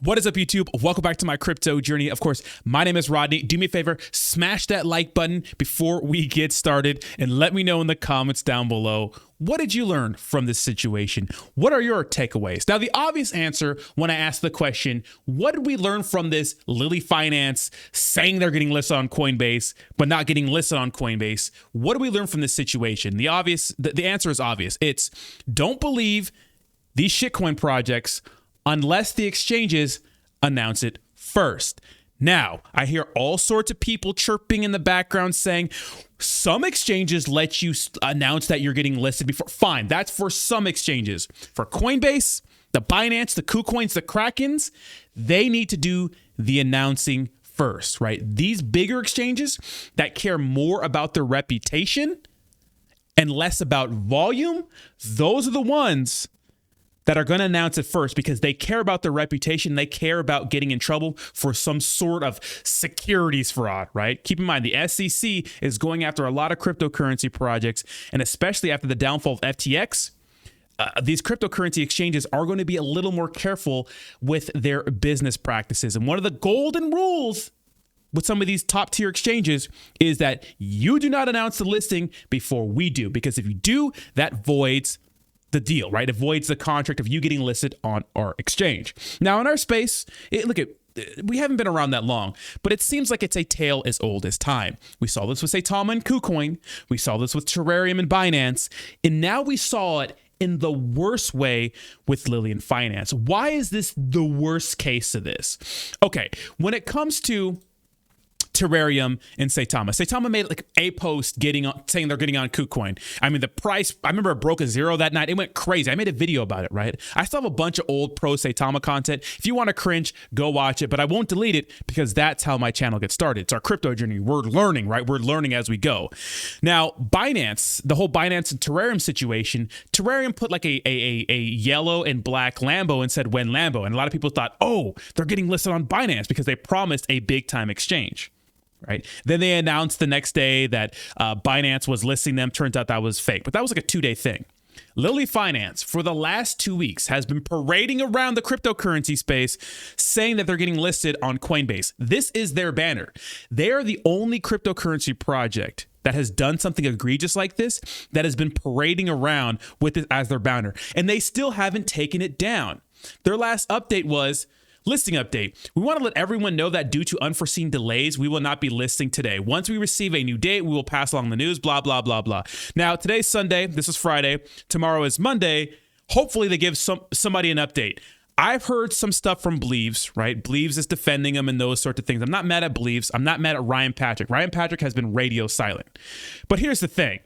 What is up, YouTube? Welcome back to my crypto journey. Of course, my name is Rodney. Do me a favor, smash that like button before we get started and let me know in the comments down below, what did you learn from this situation? What are your takeaways? Now, the obvious answer when I ask the question, what did we learn from this Lillian Finance saying they're getting listed on Coinbase, but not getting listed on Coinbase? What do we learn from this situation? The answer is obvious. It's don't believe these shitcoin projects unless the exchanges announce it first. Now, I hear all sorts of people chirping in the background saying some exchanges let you announce that you're getting listed before. Fine, that's for some exchanges. For Coinbase, the Binance, the KuCoins, the Krakens, they need to do the announcing first, right? These bigger exchanges that care more about their reputation and less about volume, those are the ones that are going to announce it first because they care about their reputation. They care about getting in trouble for some sort of securities fraud, right? Keep in mind, the SEC is going after a lot of cryptocurrency projects, and especially after the downfall of FTX, these cryptocurrency exchanges are going to be a little more careful with their business practices. And one of the golden rules with some of these top tier exchanges is that you do not announce the listing before we do, because if you do, that voids the deal, right? It voids the contract of you getting listed on our exchange. Now, in our space, we haven't been around that long, but it seems like it's a tale as old as time. We saw this with Saitama and KuCoin. We saw this with Terrarium and Binance. And now we saw it in the worst way with Lillian Finance. Why is this the worst case of this? Okay, when it comes to Terrarium and Saitama made like a post saying they're getting on KuCoin. I mean, the price, I remember it broke a zero that night. It went crazy. I made a video about it, right? I still have a bunch of old pro Saitama content. If you want to cringe, go watch it, but I won't delete it because that's how my channel gets started. It's our crypto journey. We're learning, right? We're learning as we go. Now, Binance, the whole Binance and Terrarium situation, Terrarium put like a yellow and black Lambo and said when Lambo. And a lot of people thought, oh, they're getting listed on Binance because they promised a big time exchange. Right. Then they announced the next day that Binance was listing them. Turns out that was fake, but that was like a 2-day thing. Lillian Finance for the last 2 weeks has been parading around the cryptocurrency space saying that they're getting listed on Coinbase. This is their banner. They are the only cryptocurrency project that has done something egregious like this, that has been parading around with it as their banner. And they still haven't taken it down. Their last update was, listing update. We want to let everyone know that due to unforeseen delays, we will not be listing today. Once we receive a new date, we will pass along the news, blah, blah, blah, blah. Now, today's Sunday. This is Friday. Tomorrow is Monday. Hopefully they give somebody an update. I've heard some stuff from Bleaves, right? Bleaves is defending them and those sorts of things. I'm not mad at Bleaves. I'm not mad at Ryan Patrick. Ryan Patrick has been radio silent. But here's the thing.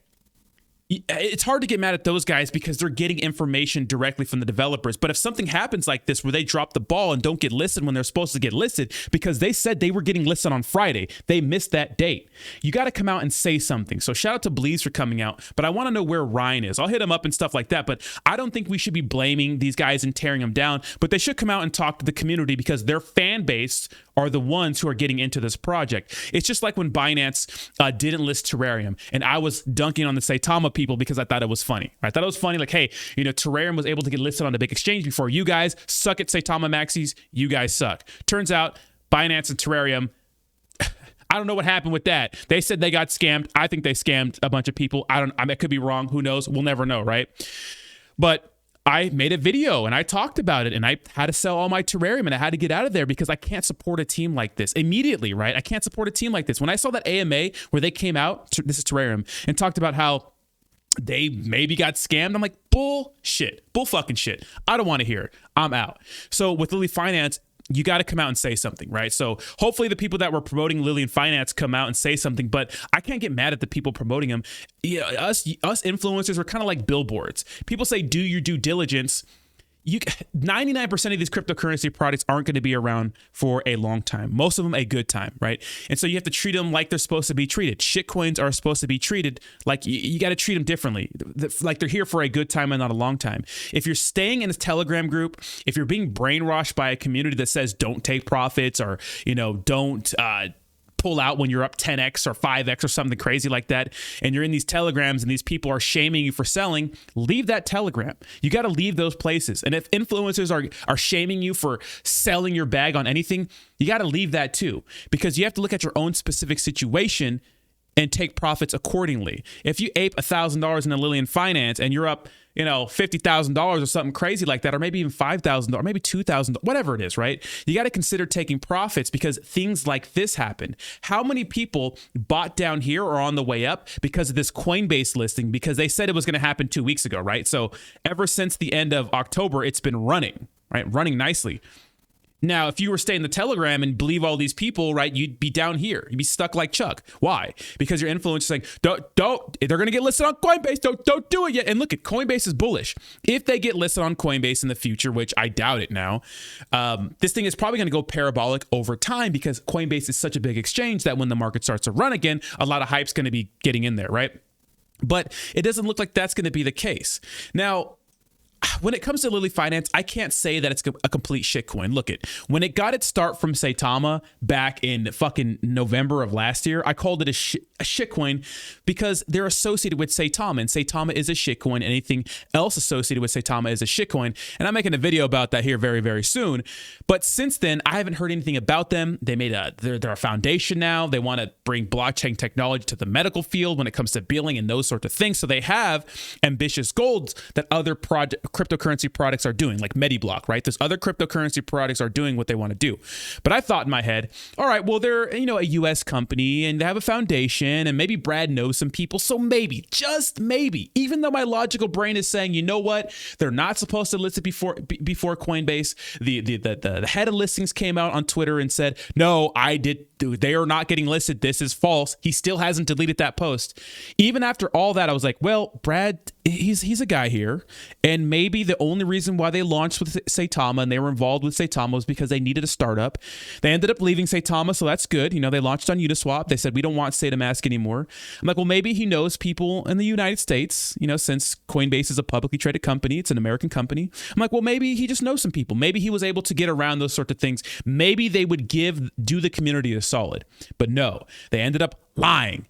It's hard to get mad at those guys because they're getting information directly from the developers. But if something happens like this where they drop the ball and don't get listed when they're supposed to get listed because they said they were getting listed on Friday, they missed that date. You got to come out and say something. So shout out to Bleaves for coming out, but I want to know where Ryan is. I'll hit him up and stuff like that, but I don't think we should be blaming these guys and tearing them down, but they should come out and talk to the community because their fan base are the ones who are getting into this project. It's just like when Binance didn't list Terrarium and I was dunking on the Saitama people because I thought it was funny. I thought it was funny, like, hey, Terrarium was able to get listed on a big exchange before you guys. Suck it, Saitama maxis. You guys suck. Turns out Binance and Terrarium, I don't know what happened with that. They said they got scammed. I think they scammed a bunch of people. I could be wrong. Who knows? We'll never know, right? But I made a video and I talked about it and I had to sell all my Terrarium and I had to get out of there because I can't support a team like this immediately, right? I can't support a team like this. When I saw that AMA where they came out, this is Terrarium, and talked about how they maybe got scammed, I'm like, bullshit, bull fucking shit. I don't want to hear it. I'm out. So with Lillian Finance, you got to come out and say something, right? So hopefully the people that were promoting Lillian Finance come out and say something, but I can't get mad at the people promoting them. Yeah, us influencers are kind of like billboards. People say, do your due diligence. 99% of these cryptocurrency products aren't going to be around for a long time. Most of them a good time, right? And so you have to treat them like they're supposed to be treated. Shitcoins are supposed to be treated like you got to treat them differently, like they're here for a good time and not a long time. If you're staying in a Telegram group, if you're being brainwashed by a community that says don't take profits or don't pull out when you're up 10x or 5x or something crazy like that, and you're in these telegrams and these people are shaming you for selling, leave that telegram. You got to leave those places. And if influencers are shaming you for selling your bag on anything, you got to leave that too, because you have to look at your own specific situation and take profits accordingly. If you ape $1,000 in a Lillian Finance and you're up, $50,000 or something crazy like that, or maybe even $5,000, maybe $2,000, whatever it is, right? You got to consider taking profits because things like this happen. How many people bought down here or on the way up because of this Coinbase listing, because they said it was going to happen 2 weeks ago, right? So ever since the end of October, it's been running, right? Running nicely. Now, if you were staying in the Telegram and believe all these people, right, you'd be down here. You'd be stuck like Chuck. Why? Because your influencer is saying, don't, they're going to get listed on Coinbase. Don't do it yet. And look, Coinbase is bullish. If they get listed on Coinbase in the future, which I doubt it now, this thing is probably going to go parabolic over time because Coinbase is such a big exchange that when the market starts to run again, a lot of hype's going to be getting in there, right? But it doesn't look like that's going to be the case. Now, when it comes to Lillian Finance, I can't say that it's a complete shitcoin. Look when it got its start from Saitama back in fucking November of last year, I called it a shitcoin because they're associated with Saitama, and Saitama is a shitcoin. Anything else associated with Saitama is a shitcoin, and I'm making a video about that here very, very soon. But since then, I haven't heard anything about them. They made they're a foundation now. They want to bring blockchain technology to the medical field when it comes to billing and those sorts of things. So they have ambitious goals that other cryptocurrency products are doing, like MediBlock, right? There's other cryptocurrency products are doing what they want to do. But I thought in my head, all right, well, they're, a US company and they have a foundation and maybe Brad knows some people. So maybe, just maybe, even though my logical brain is saying, you know what, they're not supposed to list it before Coinbase. The head of listings came out on Twitter and said, no, they are not getting listed. This is false. He still hasn't deleted that post. Even after all that, I was like, well, Brad, he's a guy here. And maybe the only reason why they launched with Saitama and they were involved with Saitama was because they needed a startup. They ended up leaving Saitama, so that's good. They launched on Uniswap. They said, we don't want SaitaMask anymore. I'm like, well, maybe he knows people in the United States, since Coinbase is a publicly traded company. It's an American company. I'm like, well, maybe he just knows some people. Maybe he was able to get around those sorts of things. Maybe they would do the community a solid. But no, they ended up lying.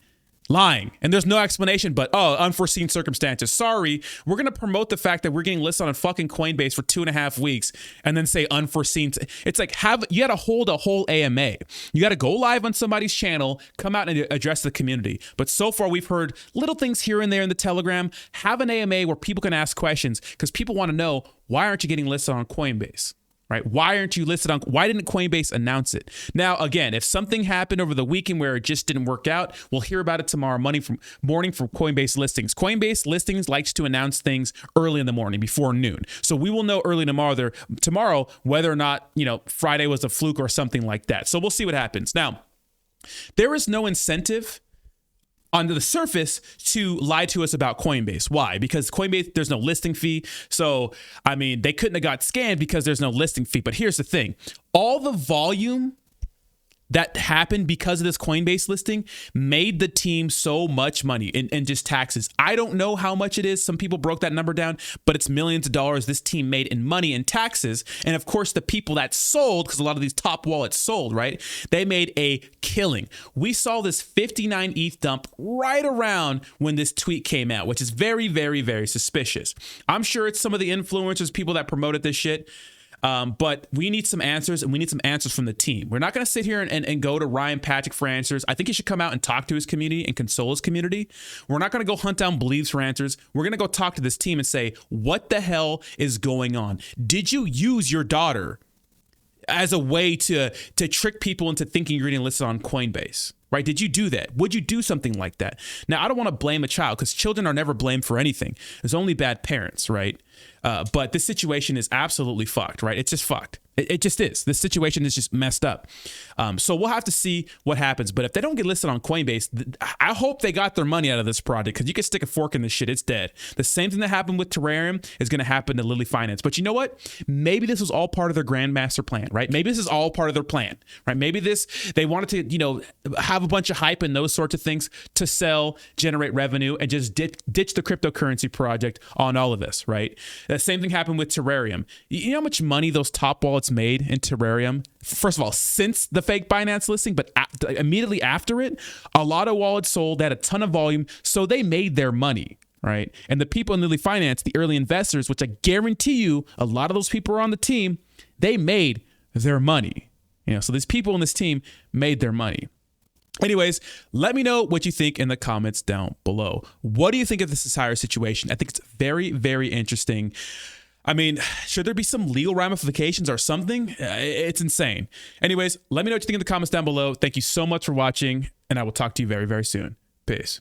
And there's no explanation but, unforeseen circumstances. Sorry, we're going to promote the fact that we're getting listed on fucking Coinbase for 2.5 weeks and then say unforeseen. It's like you got to hold a whole AMA. You got to go live on somebody's channel, come out and address the community. But so far we've heard little things here and there in the Telegram. Have an AMA where people can ask questions because people want to know, why aren't you getting listed on Coinbase? Right? Why aren't you listed on? Why didn't Coinbase announce it? Now, again, if something happened over the weekend where it just didn't work out, we'll hear about it tomorrow morning from Coinbase listings. Coinbase listings likes to announce things early in the morning before noon. So we will know early tomorrow whether or not, Friday was a fluke or something like that. So we'll see what happens. Now, there is no incentive on the surface to lie to us about Coinbase. Why? Because Coinbase, there's no listing fee. So, they couldn't have got scammed because there's no listing fee. But here's the thing. All the volume that happened because of this Coinbase listing made the team so much money in just taxes. I don't know how much it is. Some people broke that number down, but it's millions of dollars this team made in money and taxes. And of course, the people that sold, because a lot of these top wallets sold, right? They made a killing. We saw this 59 ETH dump right around when this tweet came out, which is very, very, very suspicious. I'm sure it's some of the influencers, people that promoted this shit. But we need some answers, and we need some answers from the team. We're not going to sit here and go to Ryan Patrick for answers. I think he should come out and talk to his community and console his community. We're not going to go hunt down Believes for answers. We're going to go talk to this team and say, what the hell is going on? Did you use your daughter as a way to trick people into thinking you're getting listed on Coinbase? Right? Did you do that? Would you do something like that? Now, I don't want to blame a child because children are never blamed for anything. There's only bad parents, right? But this situation is absolutely fucked, right? It's just fucked. It just is. This situation is just messed up. So we'll have to see what happens. But if they don't get listed on Coinbase, I hope they got their money out of this project because you can stick a fork in this shit. It's dead. The same thing that happened with Terrarium is going to happen to Lillian Finance. But you know what? Maybe this was all part of their grandmaster plan, right? Maybe this is all part of their plan, right? Maybe they wanted to, have a bunch of hype and those sorts of things to sell, generate revenue, and just ditch the cryptocurrency project on all of this, right? The same thing happened with Terrarium. You know how much money those top wallets wallets made in Terrarium, first of all, since the fake Binance listing, but immediately after it, a lot of wallets sold, they had a ton of volume, so they made their money, right? And the people in Lillian Finance, the early investors, which I guarantee you, a lot of those people are on the team, they made their money. So these people in this team made their money. Anyways, let me know what you think in the comments down below. What do you think of this entire situation? I think it's very, very interesting. I mean, should there be some legal ramifications or something? It's insane. Anyways, let me know what you think in the comments down below. Thank you so much for watching, and I will talk to you very, very soon. Peace.